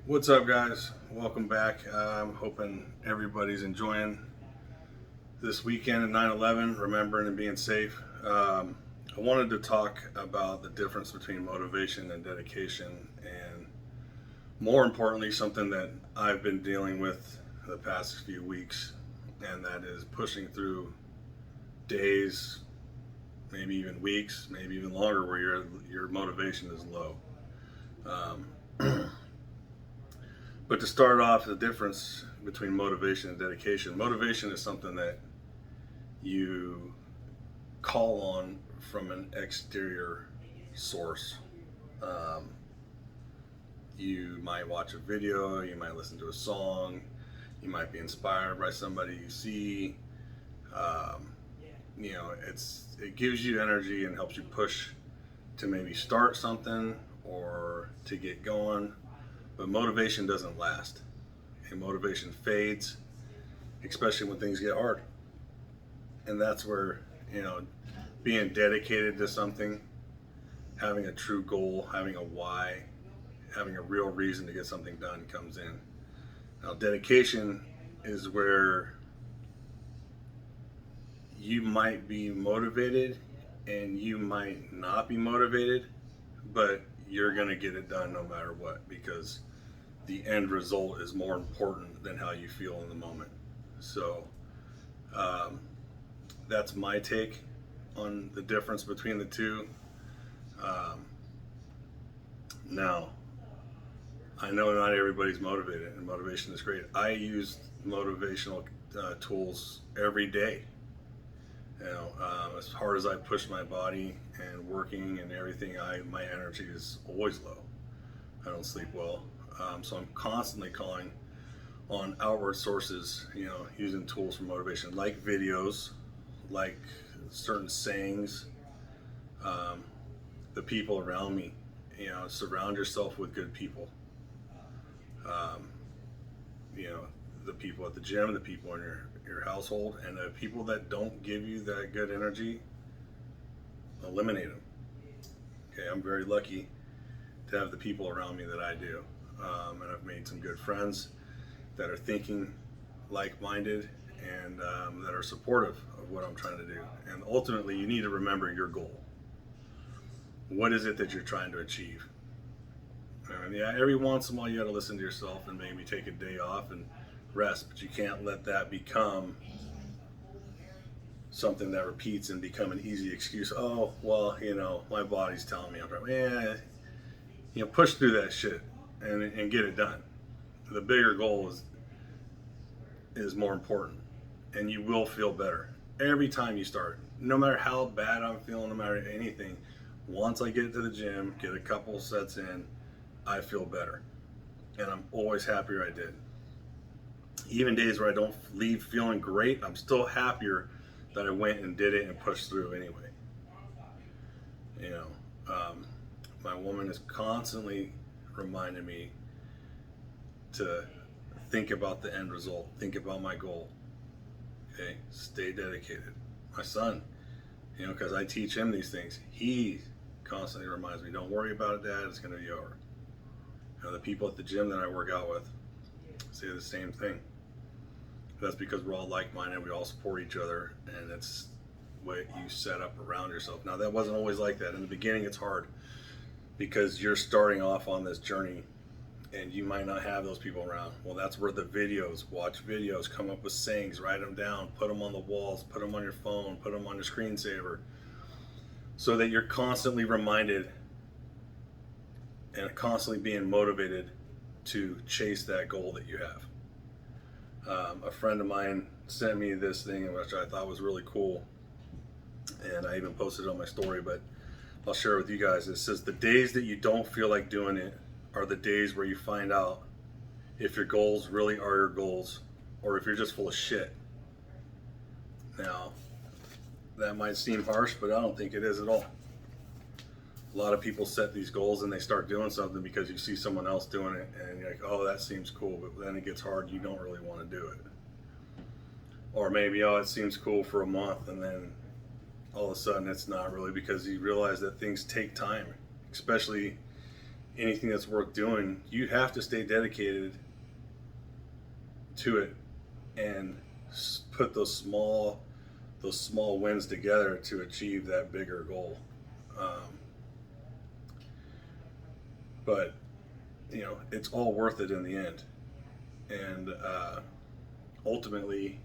What's up, guys? Welcome back. I'm hoping everybody's enjoying this weekend of 9/11, remembering and being safe. I wanted to talk about the difference between motivation and dedication, and more importantly, something that I've been dealing with the past few weeks, and that is pushing through days, maybe even weeks, maybe even longer, where your motivation is low. Um, But to start off, the difference between motivation and dedication. Motivation is something that you call on from an exterior source. Um, you might watch a video, you might listen to a song, you might be inspired by somebody you see. Um, it gives you energy and helps you push to maybe start something or to get going. But motivation doesn't last. And motivation fades, especially when things get hard. And that's where, being dedicated to something, having a true goal, having a why, having a real reason to get something done comes in. Now, dedication is where you might be motivated and you might not be motivated, but you're going to get it done no matter what, because the end result is more important than how you feel in the moment. So um, that's my take on the difference between the two. Um, Now, I know not everybody's motivated, and motivation is great. I use motivational tools every day. As hard as I push my body and working and everything, my energy is always low. I don't sleep well, so I'm constantly calling on outward sources. Using tools for motivation, like videos, like certain sayings, um, the people around me. Surround yourself with good people. Um, the people at the gym, the people in your household, and the people that don't give you that good energy, eliminate them. Okay, I'm very lucky to have the people around me that I do, and I've made some good friends that are thinking like-minded and that are supportive of what I'm trying to do. And ultimately, you need to remember your goal. What is it that you're trying to achieve? And yeah, every once in a while you got to listen to yourself and maybe take a day off and rest, but you can't let that become something that repeats and become an easy excuse. Oh, well, my body's telling me I'm trying. Yeah, push through that shit and get it done. The bigger goal is more important, and you will feel better every time you start. No matter how bad I'm feeling, no matter anything, once I get to the gym, get a couple sets in, I feel better, and I'm always happier I did. Even days where I don't leave feeling great, I'm still happier that I went and did it and pushed through anyway. You know, um, my woman is constantly reminding me to think about the end result, think about my goal. Okay, stay dedicated. My son, because I teach him these things, he constantly reminds me, don't worry about it, Dad, it's going to be over. The people at the gym that I work out with say the same thing. That's because we're all like-minded, we all support each other, and it's what you set up around yourself. Now, that wasn't always like that. In the beginning, it's hard because you're starting off on this journey and you might not have those people around. Well, that's where the videos, watch videos, come up with sayings, write them down, put them on the walls, put them on your phone, put them on your screensaver, so that you're constantly reminded and constantly being motivated to chase that goal that you have. A friend of mine sent me this thing, which I thought was really cool, and I even posted it on my story, but I'll share it with you guys. It says, the days that you don't feel like doing it are the days where you find out if your goals really are your goals or if you're just full of shit. Now, that might seem harsh, but I don't think it is at all. A lot of people set these goals and they start doing something because you see someone else doing it and you're like, oh, that seems cool, but then it gets hard, you don't really want to do it. Or maybe, oh, it seems cool for a month, and then all of a sudden it's not really, because you realize that things take time, especially anything that's worth doing, you have to stay dedicated to it and put those small wins together to achieve that bigger goal. But it's all worth it in the end. And ultimately,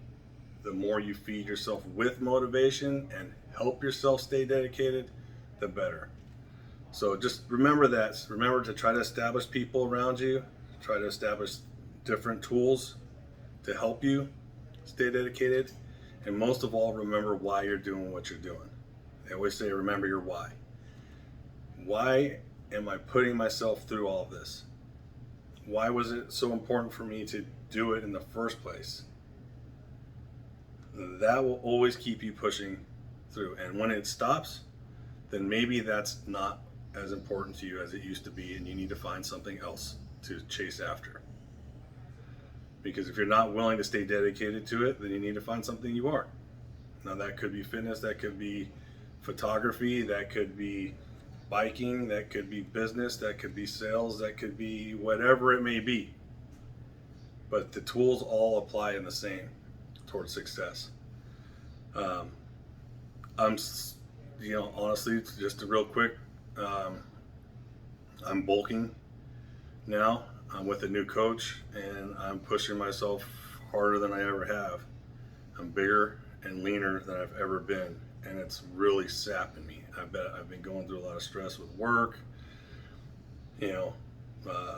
the more you feed yourself with motivation and help yourself stay dedicated, the better. So just remember that. Remember to try to establish people around you, try to establish different tools to help you stay dedicated. And most of all, remember why you're doing what you're doing. They always say, remember your why. Why am I putting myself through all of this? Why was it so important for me to do it in the first place? That will always keep you pushing through. And when it stops, then maybe that's not as important to you as it used to be, and you need to find something else to chase after. Because if you're not willing to stay dedicated to it, then you need to find something you are. Now that could be fitness, that could be photography, that could be biking, that could be business, that could be sales, that could be whatever it may be. But the tools all apply in the same towards success. I'm, honestly, just a real quick, I'm bulking now. I'm with a new coach, and I'm pushing myself harder than I ever have. I'm bigger and leaner than I've ever been, and it's really sapping me. I've been going through a lot of stress with work, a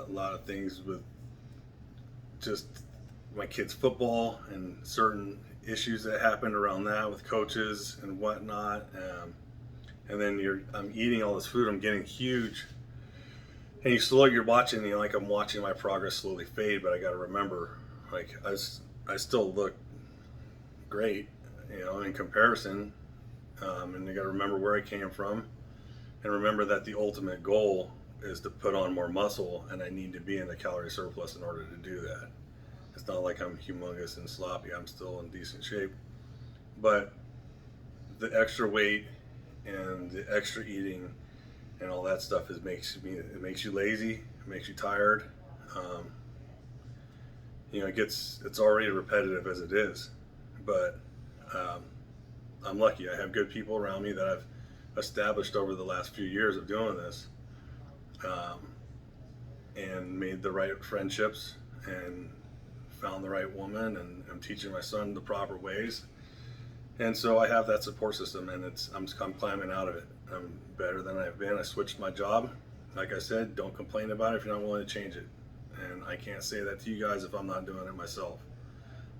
lot of things with just my kids' football and certain issues that happened around that with coaches and whatnot. And then I'm eating all this food, I'm getting huge. And you're watching, like I'm watching my progress slowly fade, but I got to remember, like I still look great, in comparison. And you got to remember where I came from, and remember that the ultimate goal is to put on more muscle, and I need to be in the calorie surplus in order to do that. It's not like I'm humongous and sloppy. I'm still in decent shape, but the extra weight and the extra eating and all that stuff makes you lazy, it makes you tired. It's already repetitive as it is, but I'm lucky. I have good people around me that I've established over the last few years of doing this, and made the right friendships and found the right woman, and I'm teaching my son the proper ways. And so I have that support system, and I'm climbing out of it. I'm better than I've been. I switched my job. Like I said, don't complain about it if you're not willing to change it. And I can't say that to you guys if I'm not doing it myself.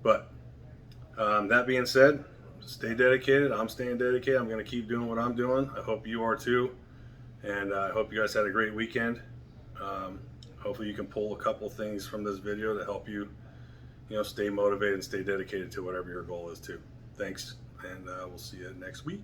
But that being said, stay dedicated. I'm staying dedicated. I'm going to keep doing what I'm doing. I hope you are too. And I hope you guys had a great weekend. Hopefully you can pull a couple things from this video to help you, stay motivated and stay dedicated to whatever your goal is too. Thanks, and we'll see you next week.